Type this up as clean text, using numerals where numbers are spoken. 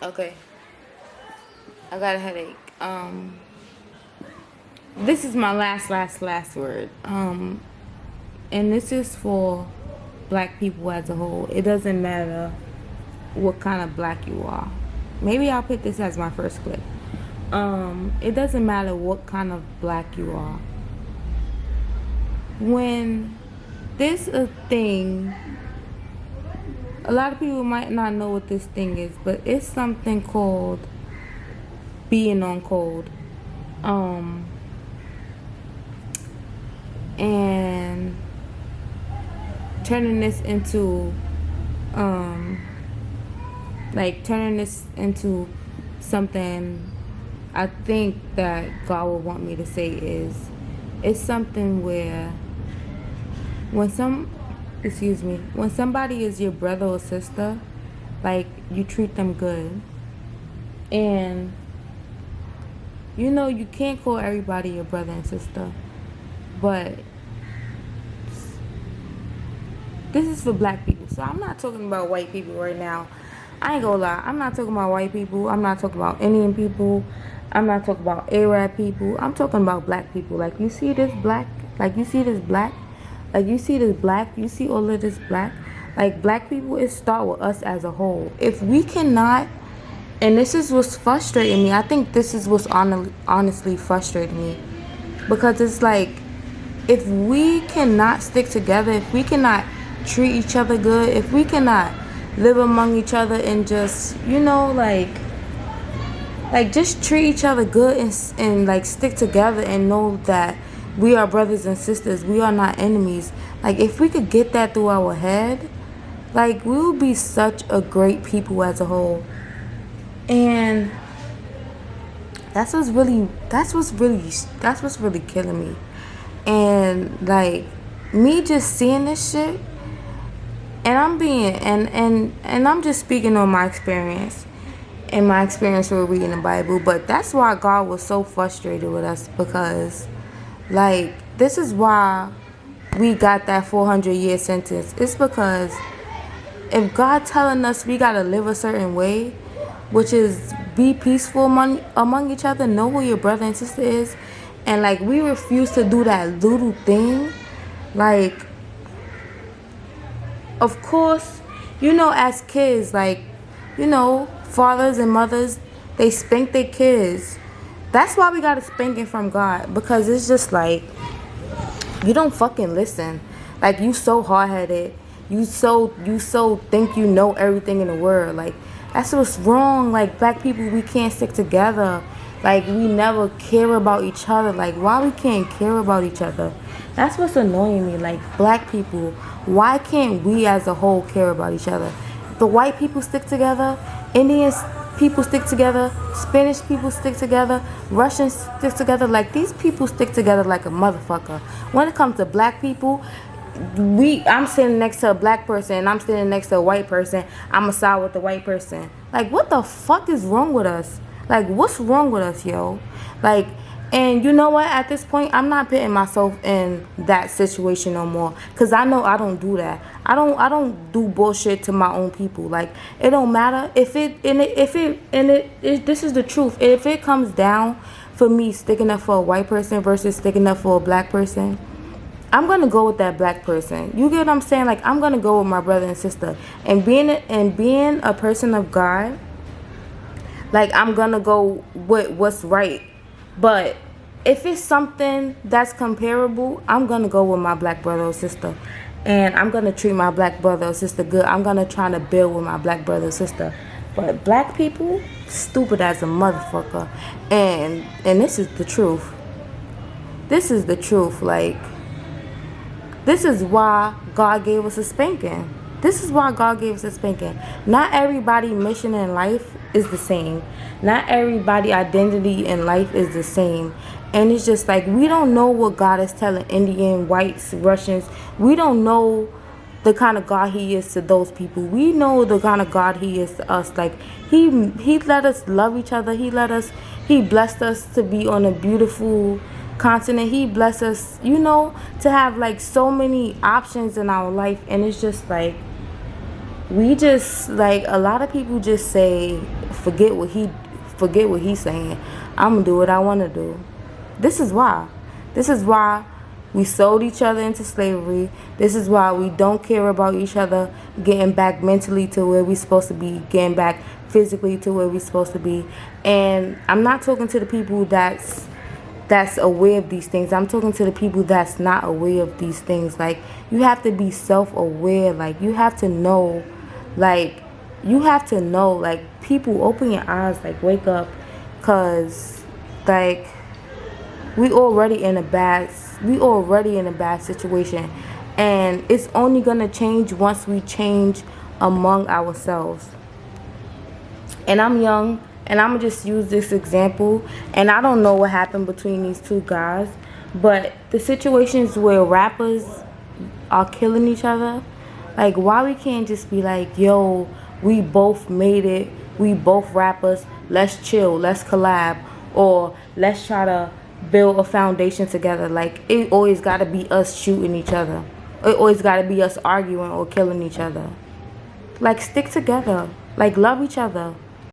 Okay, I got a headache. This is my last word. And this is for black people as a whole. It doesn't matter what kind of black you are. Maybe I'll put this as my first clip. It doesn't matter what kind of black you are. When there's a thing, a lot of people might not know what this thing is, but it's something called being on code. And turning this into something I think that God would want me to say is, it's something where when somebody is your brother or sister, like, you treat them good. And you can't call everybody your brother and sister, but this is for black people. So I'm not talking about white people right now. I ain't gonna lie. I'm not talking about white people. I'm not talking about Indian people. I'm not talking about Arab people. I'm talking about black people. Like, you see this black? Like, you see this black? Like, you see this black? You see all of this black? Like, black people, it start with us as a whole. If we cannot, and this is what's frustrating me. I think this is what's honestly frustrating me. Because it's like, if we cannot stick together, if we cannot treat each other good, if we cannot live among each other and just, like just treat each other good and like stick together and know that we are brothers and sisters, we are not enemies. Like, if we could get that through our head, like, we will be such a great people as a whole. And that's what's really killing me. And like, me just seeing this shit, and I'm just speaking on my experience and my experience with reading the Bible. But that's why God was so frustrated with us, because like, this is why we got that 400-year sentence. It's because if God telling us we gotta live a certain way, which is be peaceful among each other, know who your brother and sister is, and like, we refuse to do that little thing, like, of course, as kids, like, fathers and mothers, they spank their kids. That's why we got a spanking from God, because it's just like, you don't fucking listen. Like, you so hard-headed. You so think you know everything in the world. Like, that's what's wrong. Like, black people, we can't stick together. Like, we never care about each other. Like, why we can't care about each other? That's what's annoying me. Like, black people, why can't we as a whole care about each other? The white people stick together. Indian people stick together. Spanish people stick together. Russians stick together. Like, these people stick together like a motherfucker. When it comes to black people, I'm sitting next to a black person and I'm sitting next to a white person, I'm gonna side with the white person. Like, what the fuck is wrong with us? Like, what's wrong with us, yo? Like, and you know what? At this point, I'm not putting myself in that situation no more, cause I know I don't do that. I don't do bullshit to my own people. Like, it don't matter this is the truth. If it comes down for me sticking up for a white person versus sticking up for a black person, I'm gonna go with that black person. You get what I'm saying? Like, I'm gonna go with my brother and sister. And being a person of God, like, I'm gonna go with what's right. But if it's something that's comparable, I'm gonna go with my black brother or sister. And I'm gonna treat my black brother or sister good. I'm gonna try to build with my black brother or sister. But black people, stupid as a motherfucker. And this is the truth. This is the truth. Like, this is why God gave us a spanking. This is why God gave us a spanking. Not everybody's mission in life is the same. Not everybody's identity in life is the same. And it's just like, we don't know what God is telling Indian, whites, Russians. We don't know the kind of God he is to those people. We know the kind of God he is to us. Like, he let us love each other. He blessed us to be on a beautiful continent. He blessed us, to have like so many options in our life. And it's just like, we just, like, a lot of people just say forget what he's saying. I'm gonna do what I want to do. This is why. This is why we sold each other into slavery. This is why we don't care about each other getting back mentally to where we're supposed to be, getting back physically to where we're supposed to be. And I'm not talking to the people that's aware of these things. I'm talking to the people that's not aware of these things. Like, you have to be self-aware. Like, you have to know, like, people, open your eyes, like, wake up, because, like, we already in a bad situation, and it's only gonna change once we change among ourselves. And I'm young, and I'm gonna just use this example, and I don't know what happened between these two guys, but the situations where rappers are killing each other, like, why we can't just be like, yo, we both made it, we both rappers, let's chill, let's collab, or let's try to build a foundation together. Like, it always gotta be us shooting each other. It always gotta be us arguing or killing each other. Like, stick together. Like, love each other.